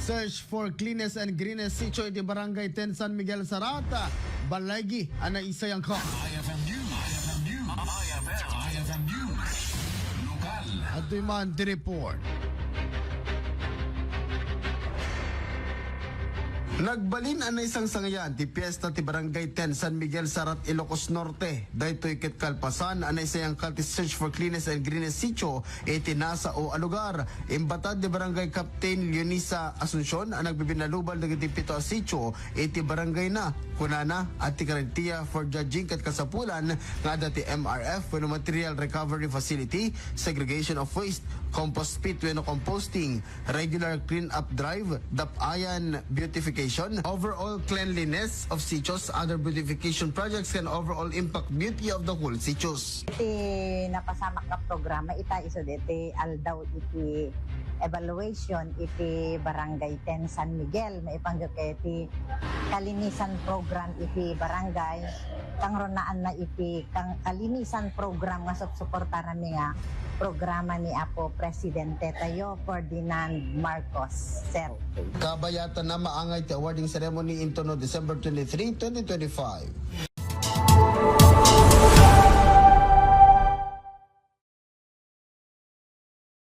Search for cleanest and greenest sitio iti Barangay 10 San Miguel Sarata. Balagi ana isayang ka. IFM News. IFM News. IFM News. Lokal. At man ti report. Nagbalin ang isang sangayan ti piyesta ti Barangay 10 San Miguel Sarat Ilocos Norte. Daytoy ket kalpasan ang isang kalti search for cleanest and greenest sitio iti nasa o alugar. Imbatad ti Barangay Captain Leonisa Asuncion ang nagbibinalubal dagiti pito a sitio iti barangay na kunana at ti karantiya for judging ket kasapulan nga dati MRF wenno material recovery facility, segregation of waste, compost pit wenno composting, regular clean up drive, dapayan beautification, overall cleanliness of sitios, other beautification projects can overall impact beauty of the whole sitios. Iti napasamak nga programa ita iso iti aldaw iti evaluation iti Barangay 10 San Miguel maipanggap iti kalinisan program iti barangay kangronaan na iti kalinisan program nga suporta nami nga programa ni Apo Presidente tayo Ferdinand Marcos Sir. Kabayatan na maangay ti awarding ceremony into no December 23, 2025.